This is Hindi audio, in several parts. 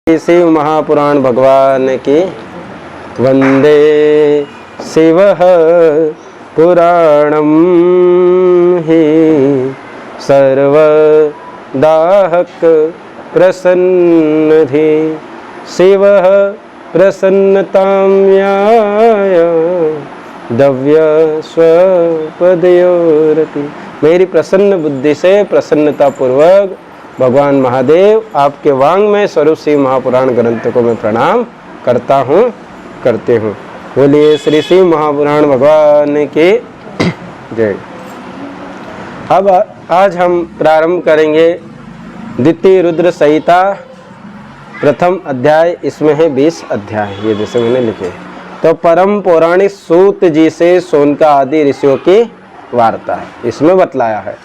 शिव महापुराण भगवान की वंदे शिव पुराणम ही सर्वदाहक प्रसन्नधि शिव प्रसन्नतां याय दव्य स्वपदयोरति। मेरी प्रसन्न बुद्धि से प्रसन्नता पूर्वक भगवान महादेव आपके वांग्मय स्वरूप शिव महापुराण ग्रंथ को मैं प्रणाम करता हूँ, करते हूँ। बोलिए श्री शिव महापुराण भगवान की जय। अब आज हम प्रारंभ करेंगे द्वितीय रुद्र संहिता प्रथम अध्याय। इसमें है 20 अध्याय, ये जैसे मैंने लिखे। तो परम पौराणिक सूत जी से सोनका आदि ऋषियों की वार्ता है, इसमें बतलाया है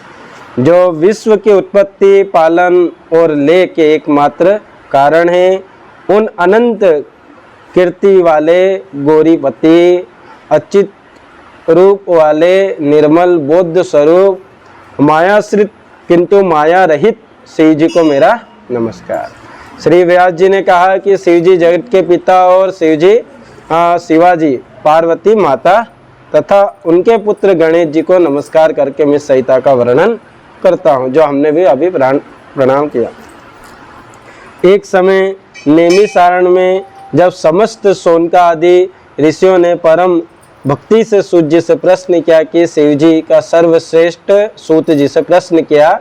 जो विश्व की उत्पत्ति, पालन और लय के एकमात्र कारण हैं। उन अनंत कीर्ति वाले गौरीपति, अच्युत रूप वाले निर्मल बौद्ध स्वरूप, मायाश्रित किंतु माया रहित शिव जी को मेरा नमस्कार। श्री व्यास जी ने कहा कि शिव जी जगत के पिता और शिव जी शिवाजी पार्वती माता तथा उनके पुत्र गणेश जी को नमस्कार करके मैं संहिता का वर्णन करता हूँ, जो हमने भी अभी प्रणाम किया। एक समय नेमिसारण में जब समस्त सोनका आदि ऋषियों ने परम भक्ति से सूत जी से प्रश्न किया कि शिव जी का सर्वश्रेष्ठ सूत जी से प्रश्न किया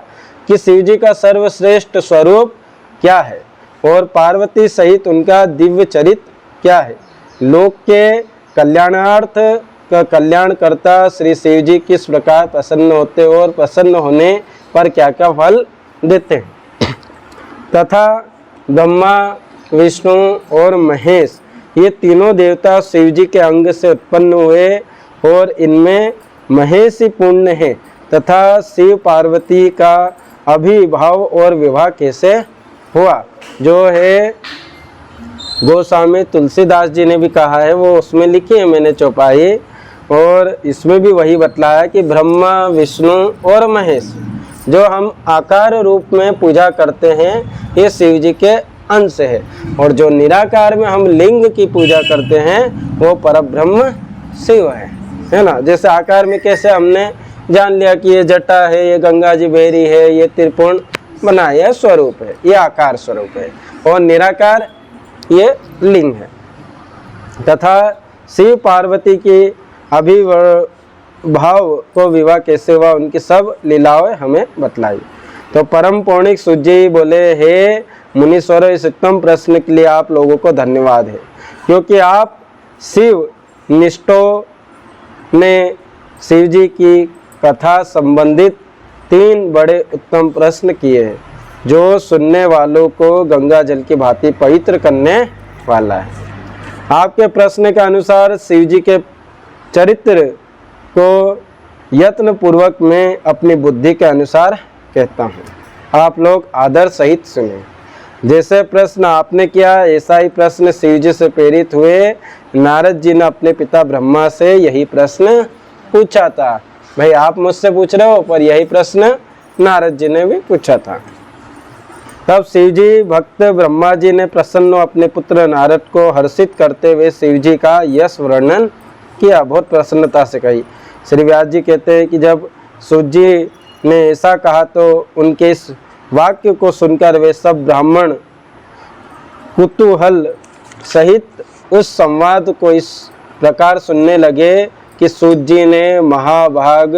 कि शिव जी का सर्वश्रेष्ठ स्वरूप क्या है और पार्वती सहित उनका दिव्य चरित्र क्या है, लोक के कल्याणार्थ का कल्याणकर्ता श्री शिव जी किस प्रकार प्रसन्न होते और प्रसन्न होने पर क्या क्या फल देते हैं, तथा ब्रह्मा, विष्णु और महेश ये तीनों देवता शिव जी के अंग से उत्पन्न हुए और इनमें महेश ही पुण्य है, तथा शिव पार्वती का अभिभाव और विवाह कैसे हुआ, जो है गोस्वामी तुलसीदास जी ने भी कहा है, वो उसमें लिखी है मैंने चौपाई। और इसमें भी वही बतलाया कि ब्रह्मा, विष्णु और महेश जो हम आकार रूप में पूजा करते हैं ये शिव जी के अंश है, और जो निराकार में हम लिंग की पूजा करते हैं वो परब्रह्म शिव है ना। जैसे आकार में कैसे हमने जान लिया कि ये जटा है, ये गंगा जी बेरी है, ये त्रिपुण बना, यह स्वरूप है, ये आकार स्वरूप है, और निराकार ये लिंग है। तथा शिव पार्वती की अभिभाव को विवाह कैसे हुआ, उनकी सब लीलाएं हमें बतलाई। तो परम पौराणिक सूत जी बोले, हे मुनीश्वर, इस उत्तम प्रश्न के लिए आप लोगों को धन्यवाद है, क्योंकि आप शिव निष्ठों ने शिव जी की कथा संबंधित 3 बड़े उत्तम प्रश्न किए हैं, जो सुनने वालों को गंगा जल की भांति पवित्र करने वाला है। आपके प्रश्न के अनुसार शिव जी के चरित्र को यत्न पूर्वक मैं अपनी बुद्धि के अनुसार कहता हूँ, आप लोग आदर सहित सुने। जैसे प्रश्न आपने किया ऐसा ही प्रश्न शिव जी से प्रेरित हुए नारद जी ने अपने पिता ब्रह्मा से यही प्रश्न पूछा था। भाई आप मुझसे पूछ रहे हो, पर यही प्रश्न नारद जी ने भी पूछा था। तब शिव जी भक्त ब्रह्मा जी ने प्रसन्न अपने पुत्र नारद को हर्षित करते हुए शिव जी का यश वर्णन किया, बहुत प्रसन्नता से कही। श्री व्यास जी कहते हैं कि जब सूत जी ने ऐसा कहा तो उनके इस वाक्य को सुनकर वे सब ब्राह्मण कुतूहल सहित उस संवाद को इस प्रकार सुनने लगे कि सूत जी ने महाभाग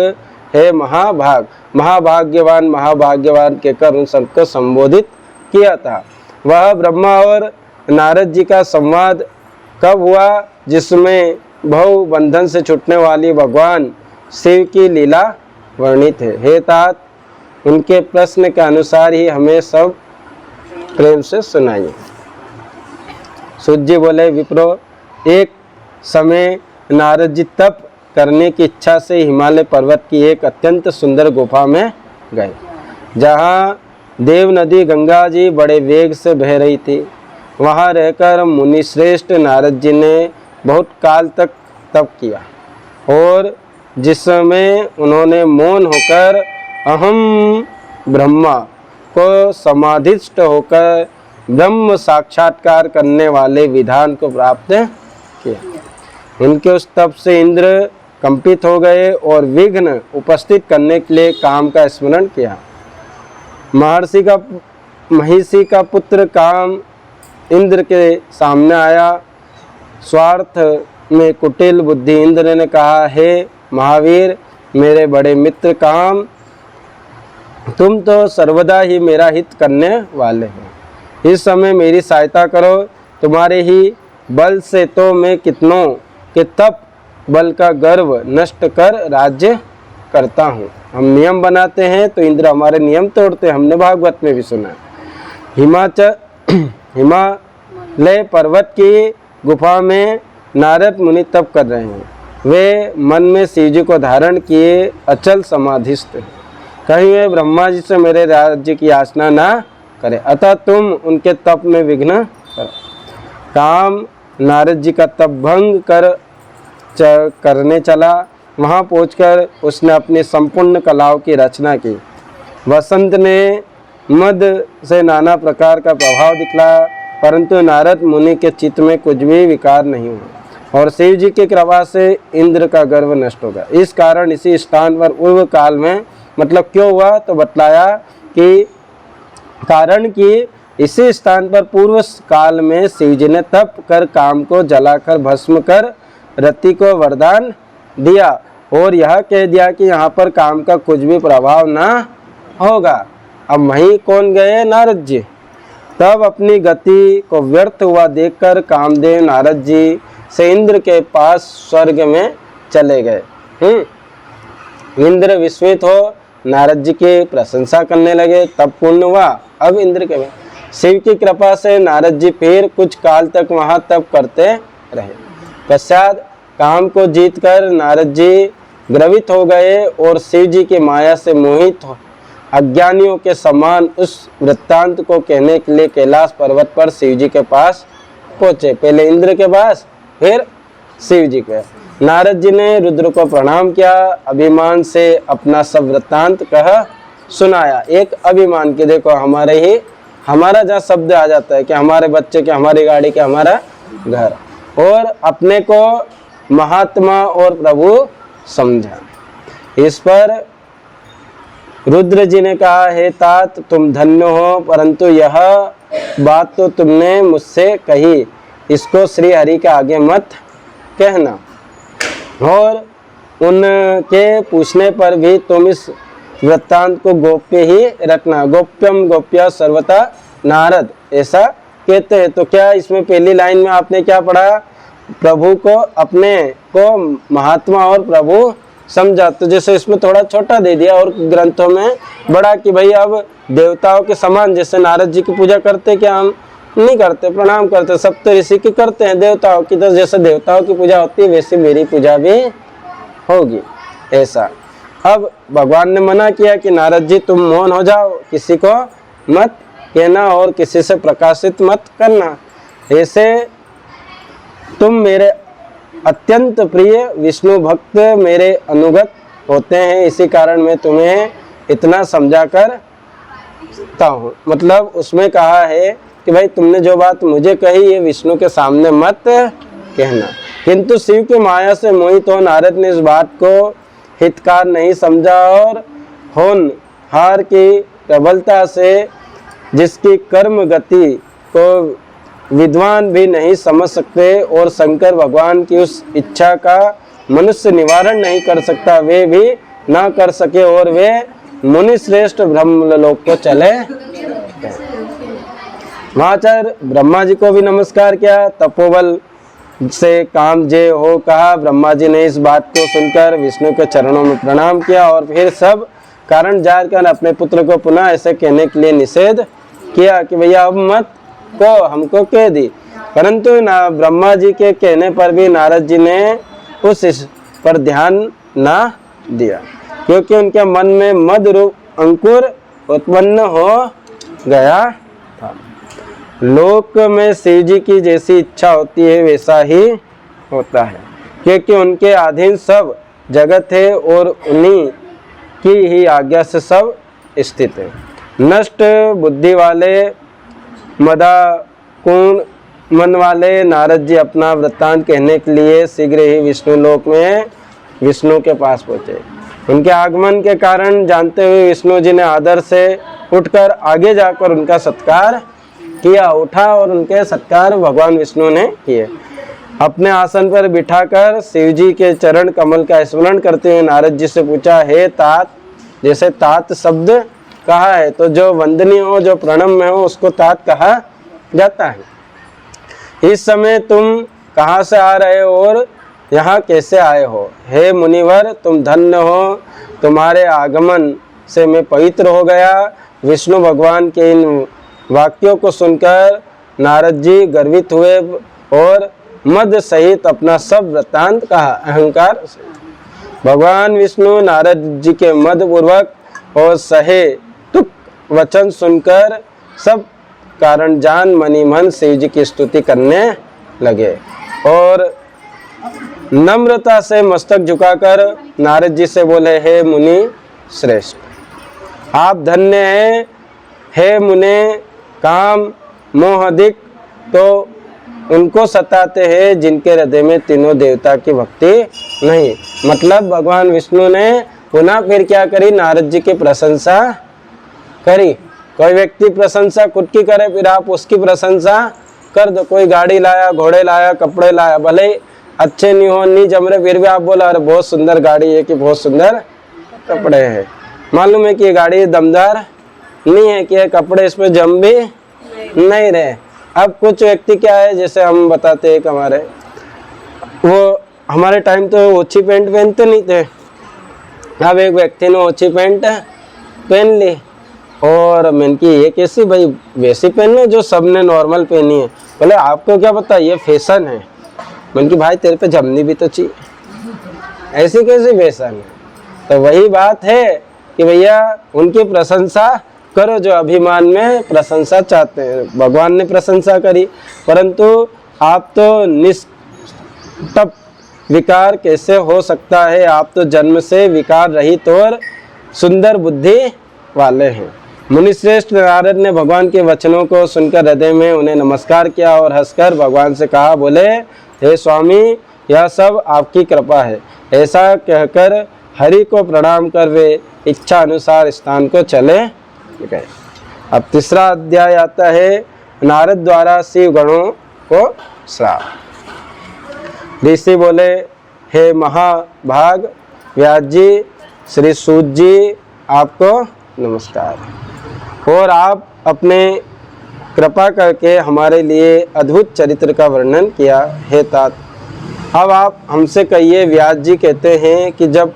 है महाभाग, महाभाग्यवान महाभाग्यवान कहकर उन सबको संबोधित किया था। वह ब्रह्मा और नारद जी का संवाद कब हुआ, जिसमें भव बंधन से छूटने वाली भगवान शिव की लीला वर्णित है। हे तात, उनके प्रश्न के अनुसार ही हमें सब प्रेम से सुनाइए। सूत जी बोले, विप्रो, एक समय नारद जी तप करने की इच्छा से हिमालय पर्वत की एक अत्यंत सुंदर गुफा में गए, जहाँ देव नदी गंगा जी बड़े वेग से बह रही थी। वहाँ रहकर मुनिश्रेष्ठ नारद जी ने बहुत काल तक तप किया, और जिसमें उन्होंने मौन होकर अहम ब्रह्मा को समाधिष्ट होकर ब्रह्म साक्षात्कार करने वाले विधान को प्राप्त किया। उनके उस तप से इंद्र कंपित हो गए और विघ्न उपस्थित करने के लिए काम का स्मरण किया। महिषी का पुत्र काम इंद्र के सामने आया। स्वार्थ में कुटिल बुद्धि इंद्र ने कहा, हे महावीर, मेरे बड़े मित्र काम, तुम तो सर्वदा ही मेरा हित करने वाले हो। इस समय मेरी सहायता करो। तुम्हारे ही बल से तो मैं कितनों के तप बल का गर्व नष्ट कर राज्य करता हूँ। हम नियम बनाते हैं तो इंद्र हमारे नियम तोड़ते हैं, हमने भागवत में भी सुना है। हिमालय पर्वत की गुफा में नारद मुनि तप कर रहे हैं। वे मन में शिव जी को धारण किए अचल समाधिस्थ हैं। कहीं वे ब्रह्मा जी से मेरे राज्य की याचना ना करे, अतः तुम उनके तप में विघ्न करो। काम नारद जी का तप भंग करने चला। वहाँ पहुंचकर उसने अपनी संपूर्ण कलाओं की रचना की। वसंत ने मद से नाना प्रकार का प्रभाव दिखलाया, परंतु नारद मुनि के चित्त में कुछ भी विकार नहीं हुआ और शिव जी की कृपा से इंद्र का गर्व नष्ट हो गया। इस कारण इसी स्थान पर पूर्व काल में, मतलब क्यों हुआ तो बतलाया कि कारण कि इसी स्थान पर पूर्व काल में शिव जी ने तप कर काम को जलाकर भस्म कर रति को वरदान दिया और यह कह दिया कि यहाँ पर काम का कुछ भी प्रभाव ना होगा। अब वहीं कौन गए? नारद जी। तब अपनी गति को व्यर्थ हुआ देखकर कामदेव नारद जी से इंद्र के पास स्वर्ग में चले गए। इंद्र विस्मित हो नारद जी की प्रशंसा करने लगे। तब पूर्ण हुआ। अब इंद्र के शिव की कृपा से नारद जी फिर कुछ काल तक वहां तप करते रहे। पश्चात काम को जीतकर नारद जी द्रवित हो गए और शिव जी की माया से मोहित हो अज्ञानियों के समान उस वृत्तांत को कहने के लिए कैलाश पर्वत पर शिव जी के पास पहुंचे। पहले इंद्र के पास, फिर शिव जी के। नारद जी ने रुद्र को प्रणाम किया, अभिमान से अपना सब वृत्तांत कह सुनाया। एक अभिमान के, देखो हमारा जहाँ शब्द आ जाता है कि हमारे बच्चे के, हमारी गाड़ी के, हमारा घर, और अपने को महात्मा और प्रभु समझा। इस पर रुद्र जी ने कहा, हे तात, तुम धन्य हो, परंतु यह बात तो तुमने मुझसे कही, इसको श्री हरि के आगे मत कहना। और उनके पूछने पर भी तुम इस वृत्तांत को गोप्य ही रखना। गोप्यम गोप्या सर्वथा नारद, ऐसा कहते हैं। तो क्या इसमें पहली लाइन में आपने क्या पढ़ा? प्रभु को, अपने को महात्मा और प्रभु समझा। तो जैसे इसमें थोड़ा छोटा दे दिया और ग्रंथों में बड़ा कि भाई अब देवताओं के समान, जैसे नारद जी की पूजा करते, क्या हम नहीं करते, प्रणाम करते, सप्त ऋषि की करते हैं देवताओं की, तो जैसे देवताओं की पूजा होती है वैसे मेरी पूजा भी होगी, ऐसा। अब भगवान ने मना किया कि नारद जी तुम मौन हो जाओ, किसी को मत कहना और किसी से प्रकाशित मत करना, ऐसे तुम मेरे अत्यंत प्रिय विष्णु भक्त मेरे अनुगत होते हैं, इसी कारण मैं तुम्हें इतना समझा करता हूँ। मतलब उसमें कहा है कि भाई तुमने जो बात मुझे कही ये विष्णु के सामने मत कहना। किंतु शिव की माया से मोहित हो नारद ने इस बात को हितकार नहीं समझा और होनहार की प्रबलता से, जिसकी कर्म गति को विद्वान भी नहीं समझ सकते और शंकर भगवान की उस इच्छा का मनुष्य निवारण नहीं कर सकता, वे भी ना कर सके और वे मुनि श्रेष्ठ ब्रह्मलोक को चले। महाचार्य ब्रह्मा जी को भी नमस्कार किया, तपोबल से काम जय हो कहा। ब्रह्मा जी ने इस बात को सुनकर विष्णु के चरणों में प्रणाम किया और फिर सब कारण जानकर अपने पुत्र को पुनः ऐसे कहने के लिए निषेध किया कि भैया अब मत को हमको कह दी। परंतु ब्रह्मा जी के कहने पर भी नारद जी ने उस पर ध्यान ना दिया, क्योंकि उनके मन में मद रूप अंकुर उत्पन्न हो गया था। लोक में शिव जी की जैसी इच्छा होती है वैसा ही होता है, क्योंकि उनके अधीन सब जगत है और उन्हीं की ही आज्ञा से सब स्थित है। नष्ट बुद्धि वाले मदाकुण मन वाले नारद जी अपना वृत्तांत कहने के लिए शीघ्र ही विष्णु लोक में विष्णु के पास पहुंचे। उनके आगमन के कारण जानते हुए विष्णु जी ने आदर से उठकर आगे जाकर उनका सत्कार किया। उठा और उनके सत्कार भगवान विष्णु ने किए। अपने आसन पर बिठाकर शिव जी के चरण कमल का स्मरण करते हुए नारद जी से पूछा, हे तात, जैसे तात शब्द कहा है तो जो वंदनीय हो, जो प्रणम में हो, उसको तात कहा जाता है। इस समय तुम कहाँ से आ रहे हो और यहाँ कैसे आए हो? हे मुनिवर, तुम धन्य हो, तुम्हारे आगमन से मैं पवित्र हो गया। विष्णु भगवान के इन वाक्यों को सुनकर नारद जी गर्वित हुए और मद सहित अपना सब वृत्तांत कहा अहंकार से। भगवान विष्णु नारद जी के मद पूर्वक और सहे तुक वचन सुनकर सब कारण जान मनी मन शिव जी की स्तुति करने लगे और नम्रता से मस्तक झुकाकर नारद जी से बोले, हे मुनि श्रेष्ठ, आप धन्य हैं। हे मुने, काम मोह अधिक तो उनको सताते हैं जिनके हृदय में तीनों देवता की भक्ति नहीं। मतलब भगवान विष्णु ने पुनः फिर क्या करी? नारद जी की प्रशंसा करी। कोई व्यक्ति प्रशंसा खुद की करे, फिर आप उसकी प्रशंसा कर दो। कोई गाड़ी लाया, घोड़े लाया, कपड़े लाया, भले अच्छे नहीं हो, नहीं जम रहे, फिर भी आप बोला अरे बहुत सुंदर गाड़ी है कि बहुत सुंदर कपड़े हैं। मालूम है कि ये गाड़ी दमदार नहीं है कि ये कपड़े इसमें जम भी नहीं रहे। अब कुछ व्यक्ति क्या है, जैसे हम बताते हैं हमारे वो हमारे टाइम तो ओछी पैंट पहनते नहीं थे। अब एक व्यक्ति ने ओछी पैंट पहन ली और मैंने की ये कैसी भाई, वैसी पहन लो जो सबने नॉर्मल पहनी है। बोले आपको क्या पता, ये फैशन है। मैंने की भाई तेरे पे जमनी भी तो चाहिए, ऐसी कैसी फैशन है? तो वही बात है कि भैया उनकी प्रशंसा करो जो अभिमान में प्रशंसा चाहते हैं। भगवान ने प्रशंसा करी, परंतु आप तो निष्टप विकार कैसे हो सकता है? आप तो जन्म से विकार रहित और सुंदर बुद्धि वाले हैं। मुनिश्रेष्ठ नारद ने भगवान के वचनों को सुनकर हृदय में उन्हें नमस्कार किया और हंसकर भगवान से कहा, बोले हे स्वामी, यह सब आपकी कृपा है। ऐसा कहकर हरि को प्रणाम कर वे इच्छा अनुसार स्थान को चले गए। अब तीसरा अध्याय आता है, नारद द्वारा शिव गणों को श्राप। ऋषि बोले, हे महाभाग व्यास जी, श्री सूत जी, आपको नमस्कार। और आप अपने कृपा करके हमारे लिए अद्भुत चरित्र का वर्णन किया। हे तात, अब आप हमसे कहिए। व्यास जी कहते हैं कि जब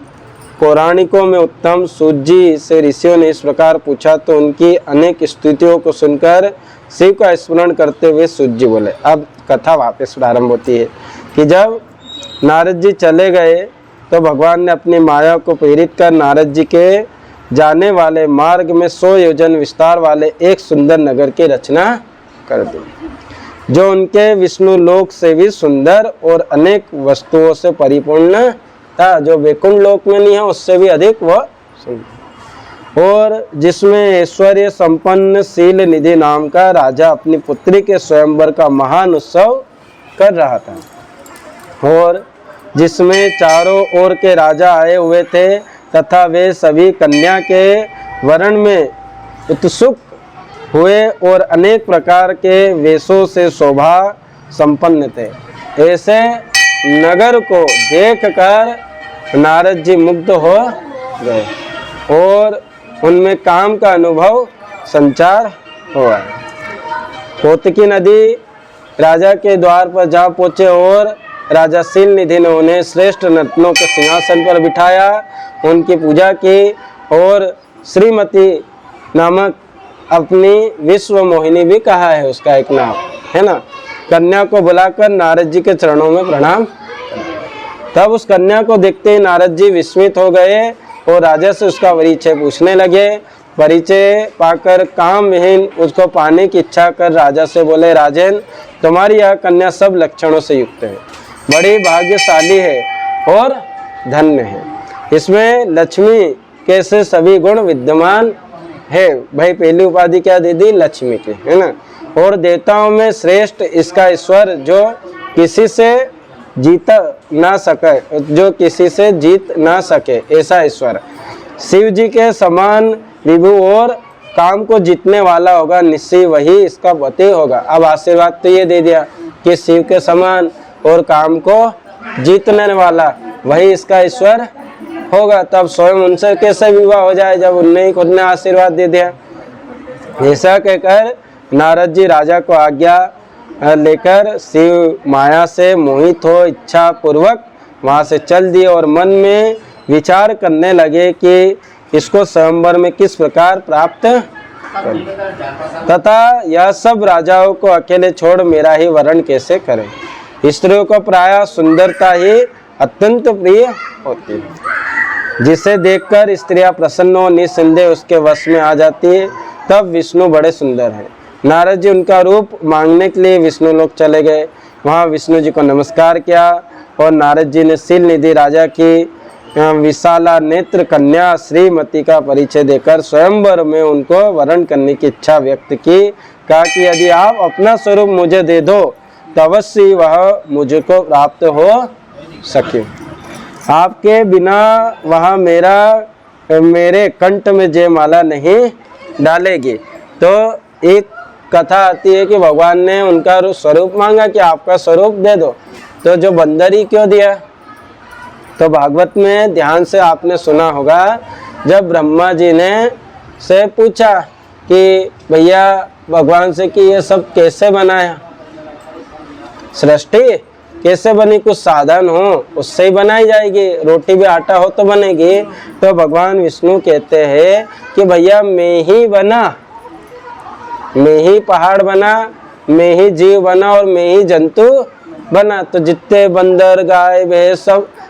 पौराणिकों में उत्तम सूत जी से ऋषियों ने इस प्रकार पूछा तो उनकी अनेक स्तुतियों को सुनकर शिव का स्मरण करते हुए सूत जी बोले। अब कथा वापस प्रारंभ होती है कि जब नारद जी चले गए तो भगवान ने अपनी माया को प्रेरित कर नारद जी के जाने वाले मार्ग में 100 योजन विस्तार वाले एक सुंदर नगर की रचना कर दी, जो उनके विष्णु लोक से भी सुंदर और अनेक वस्तुओं से परिपूर्ण था। जो वैकुंठ लोक में नहीं है उससे भी अधिक वह सुंदर, और जिसमें ऐश्वर्य संपन्न शील निधि नाम का राजा अपनी पुत्री के स्वयंवर का महान उत्सव कर रहा था, और जिसमें चारों ओर के राजा आए हुए थे तथा वे सभी कन्या के वरण में उत्सुक हुए और अनेक प्रकार के वेशों से शोभा संपन्न थे। ऐसे नगर को देखकर नारद जी मुग्ध हो गए और उनमें काम का अनुभव संचार हुआ। कोतकी नदी राजा के द्वार पर जा पहुँचे और राजा शील निधि ने उन्हें श्रेष्ठ रत्नों के सिंहासन पर बिठाया, उनकी पूजा की और श्रीमती नामक अपनी विश्व मोहिनी भी कहा है उसका एक नाम है ना, कन्या को बुलाकर नारद जी के चरणों में प्रणाम। तब उस कन्या को देखते ही नारद जी विस्मित हो गए और राजा से उसका परिचय पूछने लगे। परिचय पाकर काम विहीन उसको पाने की इच्छा कर राजा से बोले, राजन, तुम्हारी यह कन्या सब लक्षणों से युक्त है, बड़ी भाग्यशाली है और धन्य है। इसमें लक्ष्मी कैसे सभी गुण विद्यमान है। भाई पहली उपाधि क्या दे दी? लक्ष्मी की, है ना। और देवताओं में श्रेष्ठ इसका ईश्वर जो किसी से जीत ना सके, जो किसी से जीत ना सके ऐसा ईश्वर। शिव जी के समान विभु और काम को जीतने वाला होगा, निश्चय वही इसका पति होगा। अब आशीर्वाद तो ये दे दिया कि शिव के समान और काम को जीतने वाला वही इसका ईश्वर होगा। तब स्वयं उनसे कैसे विवाह हो जाए जब उनने ही खुद ने आशीर्वाद दे दिया। ऐसा कहकर नारद जी राजा को आज्ञा लेकर शिव माया से मोहित हो इच्छा पूर्वक वहां से चल दिए और मन में विचार करने लगे कि इसको स्वयंवर में किस प्रकार प्राप्त करें तथा यह सब राजाओं को अकेले छोड़ मेरा ही वरण कैसे करें। स्त्रियों को प्रायः सुंदरता ही अत्यंत प्रिय होती है, जिसे देखकर स्त्रियां प्रसन्न हो निसंदेह उसके वश में आ जाती है। तब विष्णु बड़े सुंदर हैं। नारद जी उनका रूप मांगने के लिए विष्णु लोक चले गए। वहाँ विष्णु जी को नमस्कार किया और नारद जी ने शील निधि राजा की विशाला नेत्र कन्या श्रीमती का परिचय देकर स्वयंवर में उनको वरण करने की इच्छा व्यक्त की। कहा कि यदि आप अपना स्वरूप मुझे दे दो तो अवश्य वह मुझको प्राप्त हो सके। आपके बिना वहाँ मेरे कंठ में जयमाला नहीं डालेगी। तो एक कथा आती है कि भगवान ने उनका स्वरूप मांगा कि आपका स्वरूप दे दो, तो जो बंदर ही क्यों दिया। तो भागवत में ध्यान से आपने सुना होगा, जब ब्रह्मा जी ने से पूछा कि भैया भगवान से कि ये सब कैसे बनाया, सृष्टि कैसे बनी, कुछ साधन हो उससे ही बनाई जाएगी, रोटी भी आटा हो तो बनेगी। तो भगवान विष्णु कहते हैं कि भैया मैं ही बना, मैं ही पहाड़ बना, मैं ही जीव बना और मैं ही जंतु बना। तो जितने बंदर गाय भैंस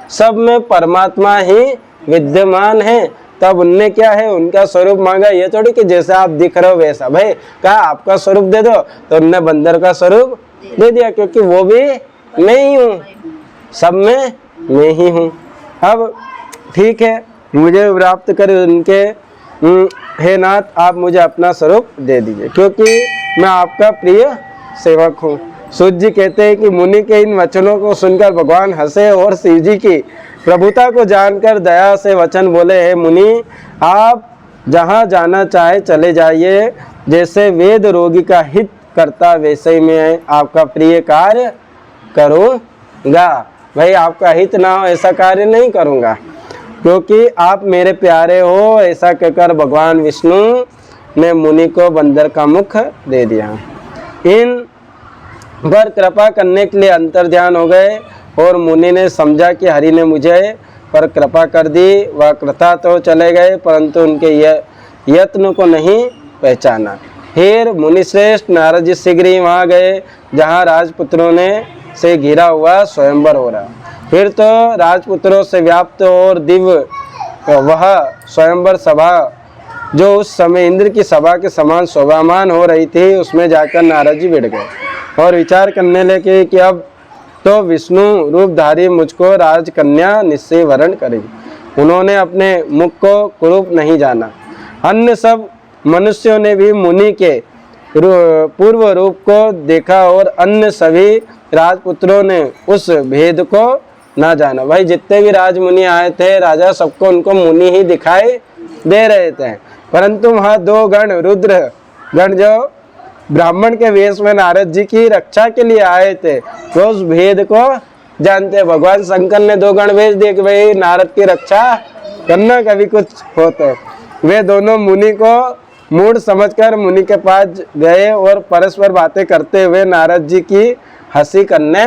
सब में परमात्मा ही विद्यमान है। तब उनने क्या है उनका स्वरूप मांगा, ये थोड़ी कि जैसे आप दिख रहे हो वैसा। भाई कहा आपका स्वरूप दे दो, तो उनने बंदर का स्वरूप दे दिया, क्योंकि वो भी मैं ही हूँ, सब में मैं ही हूँ। अब ठीक है, मुझे प्राप्त कर उनके हे नाथ आप मुझे अपना स्वरूप दे दीजिए, क्योंकि मैं आपका प्रिय सेवक हूँ। सूत जी कहते हैं कि मुनि के इन वचनों को सुनकर भगवान हंसे और शिव जी की प्रभुता को जानकर दया से वचन बोले, हे मुनि आप जहाँ जाना चाहे चले जाइए, जैसे वेद रोगी का हित करता वैसे ही मैं आपका प्रिय कार्य करूँगा। भाई आपका हित ना हो ऐसा कार्य नहीं करूँगा, क्योंकि आप मेरे प्यारे हो। ऐसा कहकर भगवान विष्णु ने मुनि को बंदर का मुख दे दिया। इन पर कृपा करने के लिए अंतर्ध्यान हो गए और मुनि ने समझा कि हरि ने मुझे पर कृपा कर दी। वह कृतार्थ तो चले गए, परंतु उनके यत्न को नहीं पहचाना। फिर मुनिश्रेष्ठ नारद जी शीघ्र ही वहाँ गए जहाँ राजपुत्रों ने से घिरा हुआ स्वयंवर हो रहा। फिर तो राजपुत्रों से व्याप्त और दिव्य वह स्वयंवर सभा जो उस समय इंद्र की सभा के समान शोभामान हो रही थी, उसमें जाकर नारद जी बैठ गए और विचार करने लगे कि अब तो विष्णु रूपधारी मुझको राजकन्या निश्चय वरण करेगी। उन्होंने अपने मुख को कुरूप नहीं जाना। अन्य सब मनुष्यों ने भी मुनि के पूर्व रूप को देखा और अन्य सभी राजपुत्रों ने उस भेद को ना जाना। भाई जितने भी राजमुनि आए थे राजा, सबको उनको मुनि ही दिखाई दे रहे थे, परंतु वहाँ दो गण रुद्र गण जो ब्राह्मण के वेश में नारद जी की रक्षा के लिए आए थे, वो उस भेद को जानते। भगवान शंकर ने दो गण भेज दिए कि भाई नारद की रक्षा करना, कभी कुछ हो तो। वे दोनों मुनि को मूड समझकर मुनि के पास गए और परस्पर बातें करते हुए नारद जी की हंसी करने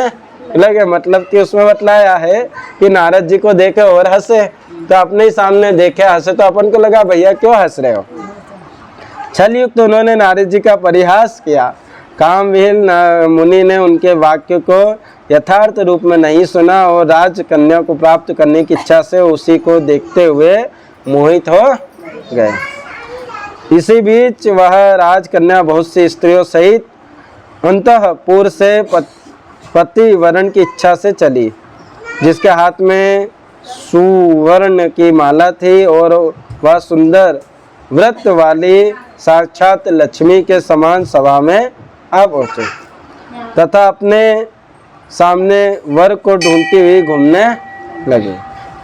लगे। मतलब कि उसमें बतलाया है कि नारद जी को देखे और हंसे, तो अपने ही सामने देखे हंसे, तो अपन को लगा भैया क्यों हंस रहे हो। छल युक्त उन्होंने नारद जी का परिहास किया। कामविहीन मुनि ने उनके वाक्य को यथार्थ रूप में नहीं सुना और राजकन्या को प्राप्त करने की इच्छा से उसी को देखते हुए मोहित हो गए। इसी बीच वह राजकन्या बहुत सी स्त्रियों सहित अंतःपुर से पति वरण की इच्छा से चली, जिसके हाथ में सुवर्ण की माला थी और वह सुंदर व्रत वाली साक्षात लक्ष्मी के समान सभा में आ पहुँचे तथा अपने सामने वर को ढूंढती हुई घूमने लगे।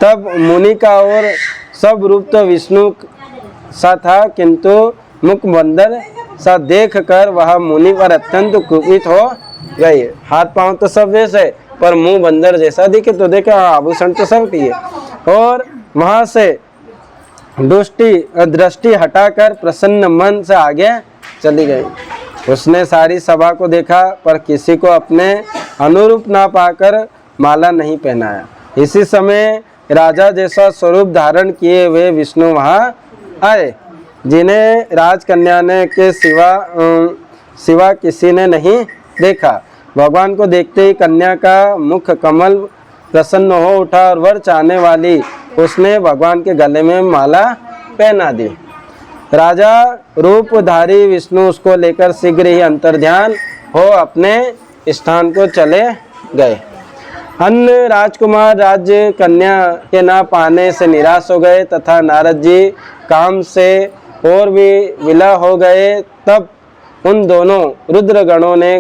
तब मुनि का और सब रूप तो विष्णु सा था, किंतु मुख बंदर सा देख कर वह मुनि पर अत्यंत कुपित हो गई। हाथ पांव तो सब वैसे पर मुंह बंदर जैसा दिखे, तो देखा आभूषण तो सब किए। और वहां से दृष्टि हटाकर प्रसन्न मन से आगे चली गई। उसने सारी सभा को देखा पर किसी को अपने अनुरूप ना पाकर माला नहीं पहनाया। इसी समय राजा जैसा स्वरूप धारण किए हुए विष्णु वहां आए, जिन्हें राजकन्या ने के सिवा किसी ने नहीं देखा। भगवान को देखते ही कन्या का मुख कमल प्रसन्न हो उठा और वर चाहने वाली उसने भगवान के गले में माला पहना दी। राजा रूपधारी विष्णु उसको लेकर शीघ्र ही अंतर्ध्यान हो अपने स्थान को चले गए। अन्य राजकुमार राज्य कन्या के ना पाने से निराश हो गए तथा नारद जी काम से और भी विला हो गए। तब उन दोनों रुद्रगणों ने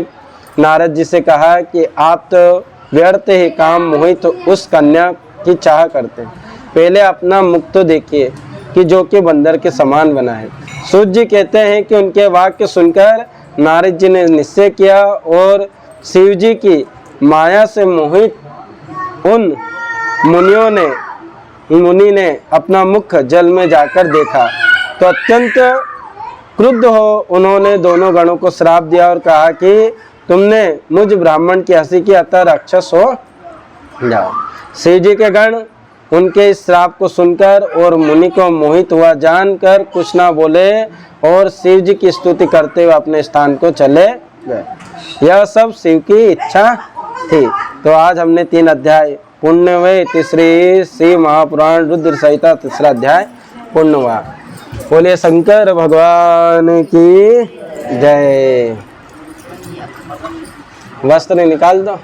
नारद जी से कहा कि आप तो व्यर्थ ही काम मोहित उस कन्या की चाह करते हैं, पहले अपना मुख तो देखिए कि जो कि बंदर के समान बना है। सूर्य जी कहते हैं कि उनके वाक्य सुनकर नारद जी ने निश्चय किया और शिव जी की माया से मोहित उन मुनि ने अपना मुख जल में जाकर देखा तो अत्यंत क्रुद्ध हो उन्होंने दोनों गणों को श्राप दिया और कहा कि तुमने मुझ ब्राह्मण की हंसी की, अतः राक्षस हो जाओ। शिव जी के गण उनके इस श्राप को सुनकर और मुनि को मोहित हुआ जानकर कुछ ना बोले और शिव जी की स्तुति करते हुए अपने स्थान को चले गए। यह सब शिव की इच्छा थी। तो आज हमने 3 अध्याय पूर्ण हुए। तीसरी शिव महापुराण रुद्र संहिता 3रा अध्याय पूर्ण हुआ। बोलिए शंकर भगवान की जय। वस्त्र निकाल दो।